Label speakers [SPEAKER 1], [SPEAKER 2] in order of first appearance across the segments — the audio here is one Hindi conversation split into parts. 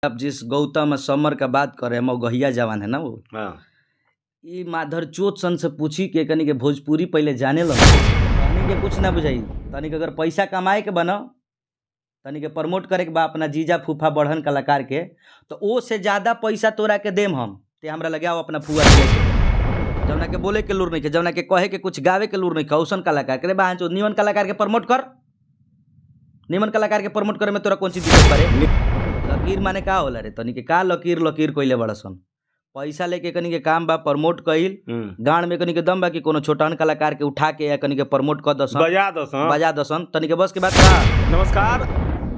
[SPEAKER 1] आप जिस गौतम समर का बात कर रहे हैं, मगहिया जवान है ना वो।
[SPEAKER 2] हाँ।
[SPEAKER 1] ई माधर चोत सन से पूछी के कनी के भोजपुरी पहले जाने लग तनी के कुछ ना बुझाई। तनी के अगर पैसा कमाए के बनो, तनी के प्रमोट करे के बा अपना जीजा फूफा बढ़न कलाकार के, तो ओ से ज्यादा पैसा तोरा के देम हम। ते हमरा लगे आओ अपना फुआ के लेके, जौना के बोले के लूर नहीं के, जौना के कहे के कुछ गावे के लूर नहीं के, औसन कलाकार करे बा जो निमन कलाकार के प्रमोट कर। निमन कलाकार के प्रमोट करे में तोरा कौन चीज दिक्कत करे? लकीर माने का होला रे? तनी के का लकीर लकीर कइले बड़सन। पैसा लेके कनी के काम बा प्रमोट कइल, गांड में कनी के दम बा कि कोनो छोटन कलाकार के उठा के या कनी के प्रमोट कर दसन, बजा दसन। तनी के बस के बात का।
[SPEAKER 2] नमस्कार,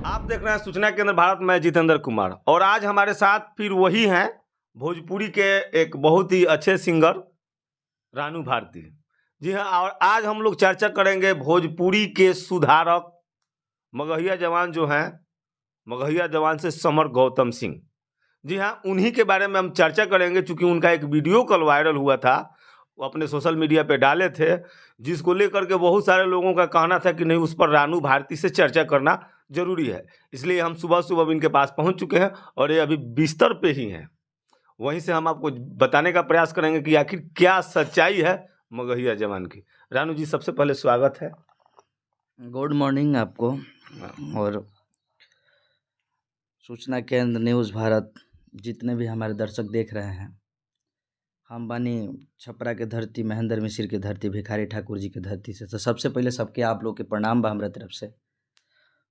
[SPEAKER 2] आप देख रहे हैं सूचना केंद्र भारत में जितेंद्र कुमार, और आज हमारे साथ फिर वही हैं भोजपुरी के एक बहुत ही अच्छे सिंगर रानू भारती जी हाँ। और आज हम लोग चर्चा करेंगे भोजपुरी के सुधारक मगहिया जवान जो हैं, मगहिया जवान से समर गौतम सिंह जी हाँ, उन्हीं के बारे में हम चर्चा करेंगे। चूँकि उनका एक वीडियो कल वायरल हुआ था, वो अपने सोशल मीडिया पे डाले थे, जिसको लेकर के बहुत सारे लोगों का कहना था कि नहीं, उस पर रानू भारती से चर्चा करना जरूरी है। इसलिए हम सुबह सुबह इनके पास पहुंच चुके हैं और ये अभी बिस्तर पे ही हैं। वहीं से हम आपको बताने का प्रयास करेंगे कि आखिर क्या सच्चाई है मगहिया जवान की। रानू जी, सबसे पहले स्वागत है।
[SPEAKER 1] गुड मॉर्निंग आपको और सूचना केंद्र न्यूज़ भारत जितने भी हमारे दर्शक देख रहे हैं। हम बानी छपरा के धरती, महेंद्र मिश्र की धरती, भिखारी ठाकुर जी की धरती से। तो सबसे पहले सबके आप लोग के प्रणाम बा हमरा तरफ से।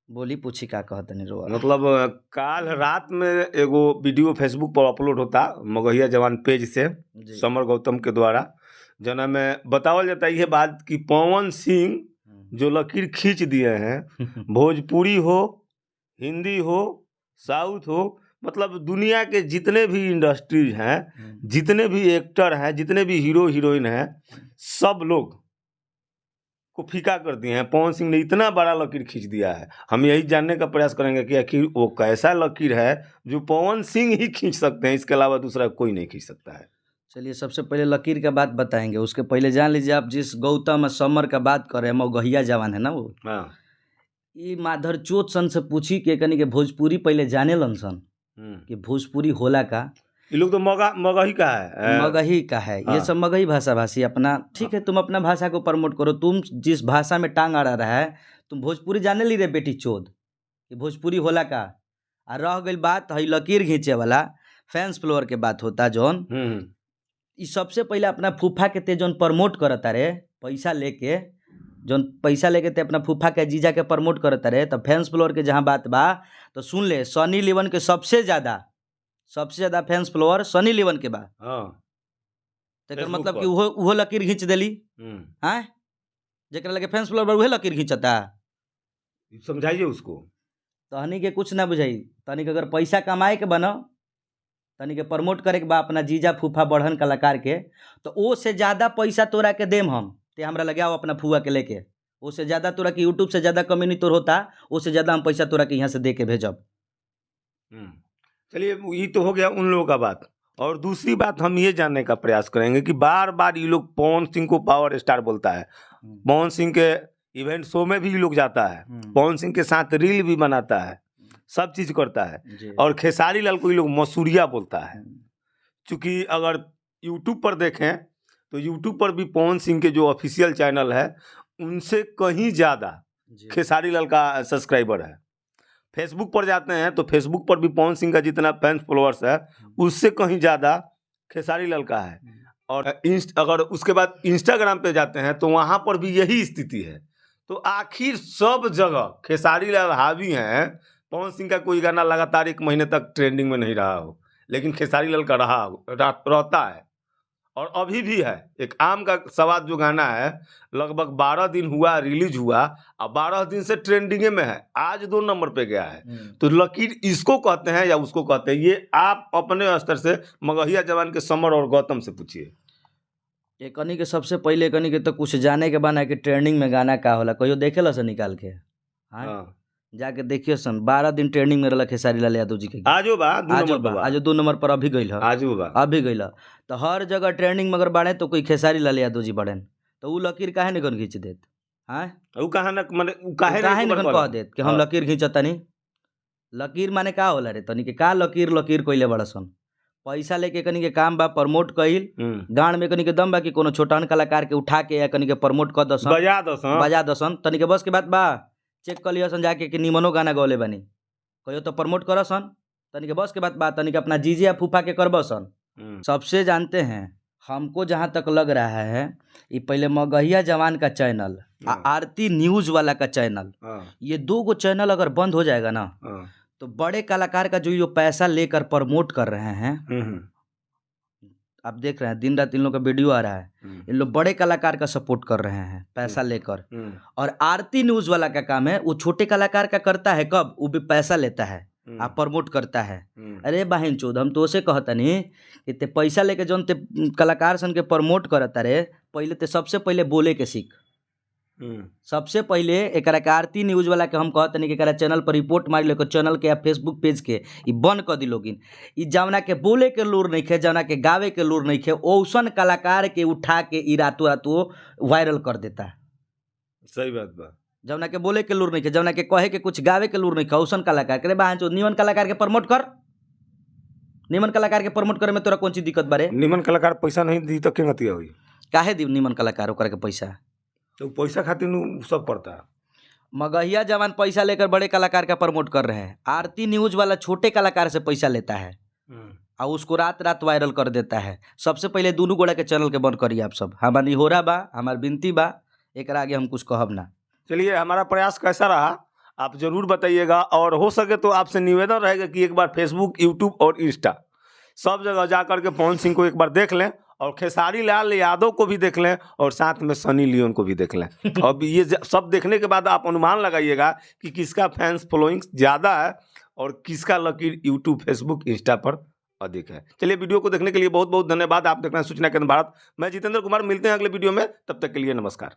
[SPEAKER 1] बोली पूछी का कहतनी रो।
[SPEAKER 2] मतलब काल रात में एगो वीडियो फेसबुक पर अपलोड होता मगहिया जवान पेज से समर गौतम के द्वारा, जना में बतावल जाता है बात कि पवन सिंह जो लकीर खींच दिए हैं, भोजपुरी हो, हिंदी हो, साउथ हो, मतलब दुनिया के जितने भी इंडस्ट्रीज हैं, जितने भी एक्टर हैं, जितने भी हीरो हीरोइन हैं, सब लोग को फीका कर दिए हैं। पवन सिंह ने इतना बड़ा लकीर खींच दिया है। हम यही जानने का प्रयास करेंगे कि आखिर वो कैसा लकीर है जो पवन सिंह ही खींच सकते हैं, इसके अलावा दूसरा कोई नहीं खींच सकता है।
[SPEAKER 1] चलिए, सबसे पहले लकीर का बात बताएंगे, उसके पहले जान लीजिए आप जिस गौतम समर का बात कर रहे हैं, मगहिया जवान है ना वो।
[SPEAKER 2] हाँ।
[SPEAKER 1] ये माधर चोत सन से पूछी के कनी के भोजपुरी पहले जाने लन सन कि भोजपुरी होला का।
[SPEAKER 2] ये लोग तो मगही का है,
[SPEAKER 1] मगही का है।
[SPEAKER 2] हाँ।
[SPEAKER 1] ये सब मगही भाषा भाषी अपना, ठीक है, तुम अपना भाषा को प्रमोट करो। तुम जिस भाषा में टांग अड़ा रहा है, तुम भोजपुरी जाने ली रे बेटी चोद कि भोजपुरी होला का। आ रह गई बात है लकीर खींचे वाला, फैंस फ्लोअर के बात होता जौन। ई सबसे पहले अपना फूफा के ते जौन प्रमोट करता रे, पैसा लेके जौन पैसा लेके ते अपना फूफा के जीजा के प्रमोट करता रे, तो फैंस फ्लोअर के जहाँ बात बा तो सुन ले, सनी लियोन के सबसे ज्यादा फैंस फ्लोअर सनी लियोन के बा। तेकर मतलब कि उहो लकीर खींच देली। हाँ, जेकरा लगे फैंस फ्लोअर उहे लकीर खींचता।
[SPEAKER 2] समझाइए उसको।
[SPEAKER 1] तहनी के कुछ ना बुझाई। तनी के अगर पैसा कमाए के बनो, तनी के प्रमोट करे के बा अपना जीजा फूफा बढ़न कलाकार के, तो ओ से ज्यादा पैसा तोरा के देम हम। ते हमरा लगे आओ अपना फुआ के लेके, ओ से ज्यादा तोरा के यूट्यूब से ज्यादा कमी नहीं तोर होता, ओ से ज्यादा हम पैसा तोरा के यहाँ से दे के भेजब।
[SPEAKER 2] चलिए, ये तो हो गया उन लोगों का बात। और दूसरी बात हम ये जानने का प्रयास करेंगे कि बार बार ये लोग पवन सिंह को पावर स्टार बोलता है, पवन सिंह के इवेंट शो में भी लोग जाता है, पवन सिंह के साथ रील भी बनाता है, सब चीज करता है। और खेसारी लाल को ये लोग मसूरिया बोलता है। चूँकि अगर यूट्यूब पर देखें तो यूट्यूब पर भी पवन सिंह के जो ऑफिशियल चैनल है, उनसे कहीं ज़्यादा खेसारी लाल का सब्सक्राइबर है। फेसबुक पर जाते हैं तो फेसबुक पर भी पवन सिंह का जितना फैंस फॉलोअर्स है, उससे कहीं ज़्यादा खेसारी लाल का है। और अगर उसके बाद इंस्टाग्राम पे जाते हैं तो वहाँ पर भी यही स्थिति है। तो आखिर सब जगह खेसारी लाल हावी हैं। पवन सिंह का कोई गाना लगातार 1 महीने तक ट्रेंडिंग में नहीं रहा हो, लेकिन खेसारी लाल का रहता है। और अभी भी है। एक आम का सवाल जो गाना है, लगभग 12 दिन हुआ रिलीज हुआ, अब 12 दिन से ट्रेंडिंग में है, आज 2 नंबर पे गया है। तो लकीर इसको कहते हैं या उसको कहते हैं, ये आप अपने स्तर से मगहिया जवान के समर और गौतम से पूछिए।
[SPEAKER 1] ये कनी के सबसे पहले कनी के तो कुछ जाने के बना कि ट्रेंडिंग में गाना का होला, कहियो देखेला से निकाल के। हाँ, जाके देखियो सन, 12 दिन ट्रेंडिंग में रहला खेसारी लाल यादव जी के।
[SPEAKER 2] आजो बा
[SPEAKER 1] 2 नंबर पर अभी गइल है। तो हर जगह ट्रेंडिंग में अगर बाड़े तो कोई खेसारी लाल यादव जी बढ़े, तो उ लकीर काहे नहीं खींच देत? हाँ,
[SPEAKER 2] उ काहे न माने उ काहे
[SPEAKER 1] नहीं कह देत कि हम लकीर खींचता नहीं। लकीर माने का होला रे? तनी के का लकीर लकीर कइले बड़सन? पैसा लेके कनी के काम बा प्रमोट कइल, गाँव में कनी के दम बा कि कोनो छोटहन कलाकार के उठा के या कनी के प्रमोट कर दसन,
[SPEAKER 2] बजा दस
[SPEAKER 1] बजा दसन। तनी के बस के बात बा? चेक कर लियसन जाके कि निमनो गाना गौले बानी, कहियो तो प्रमोट करसन। तनी के बस के बात बा? तनी के अपना जीजे या फूफा के करबसन। सबसे जानते हैं, हमको जहाँ तक लग रहा है ये पहले मगहिया जवान का चैनल आरती न्यूज वाला का चैनल, ये 2 गो चैनल अगर बंद हो जाएगा ना तो बड़े कलाकार का जो पैसा लेकर प्रमोट कर रहे हैं, आप देख रहे हैं दिन रात इन लोग का वीडियो आ रहा है, इन लोग बड़े कलाकार का सपोर्ट कर रहे हैं पैसा लेकर। और आरती न्यूज वाला का काम है वो छोटे कलाकार का करता है, कब वो भी पैसा लेता है आप प्रमोट करता है। अरे बहन चोद, हम तो उसे कहता नहीं कि ते पैसा लेके जौन ते कलाकार सन के प्रमोट करता रे, पहले ते सबसे पहले बोले के सीख। सबसे पहले एकरा के आरती न्यूज वाला के हम कहते नहीं कि एकरा चैनल पर रिपोर्ट मार लो, चैनल के या फेसबुक पेज के ई बंद कर दी लोगिन। ई जवना के बोले के लूर नहीं खे, जवना के गावे के लूर नहीं खे, ओसन कलाकार के उठा के ई रातों रातों वायरल कर देता है।
[SPEAKER 2] सही बात बा।
[SPEAKER 1] जवना के बोले के लूर नहीं खे, जवना के कहे के कुछ गावे के लूर नहीं खे, ओसन कलाकार करे बहन चोद। निमन कलाकार के प्रमोट कर, निमन कलाकार के प्रमोट करे में तोरा कौन सी दिक्कत बारे?
[SPEAKER 2] निमन कलाकार पैसा नहीं दी तो क्या होई?
[SPEAKER 1] काहे दी निमन कलाकार ओकरा के पैसा?
[SPEAKER 2] तो पैसा खातिर सब पड़ता है।
[SPEAKER 1] मगहिया जवान पैसा लेकर बड़े कलाकार का प्रमोट कर रहे हैं, आरती न्यूज वाला छोटे कलाकार से पैसा लेता है और उसको रात रात वायरल कर देता है। सबसे पहले दोनों गोड़ा के चैनल के बंद करिए आप सब। हमार निहोरा बा, हमार विनती बा, एक आगे हम कुछ कहब ना।
[SPEAKER 2] चलिए, हमारा प्रयास कैसा रहा आप जरूर बताइएगा, और हो सके तो आपसे निवेदन रहेगा कि एक बार फेसबुक, यूट्यूब और इंस्टा सब जगह जा करके पवन सिंह को एक बार देख लें, और खेसारी लाल यादव को भी देख लें, और साथ में सनी लियोन को भी देख लें। अब ये सब देखने के बाद आप अनुमान लगाइएगा कि किसका फैंस फॉलोइंग ज़्यादा है और किसका लकीर यूट्यूब, फेसबुक, इंस्टा पर अधिक है। चलिए, वीडियो को देखने के लिए बहुत बहुत धन्यवाद। आप देख रहे हैं सूचना केंद्र भारत। मैं जितेंद्र कुमार, मिलते हैं अगले वीडियो में, तब तक के लिए नमस्कार।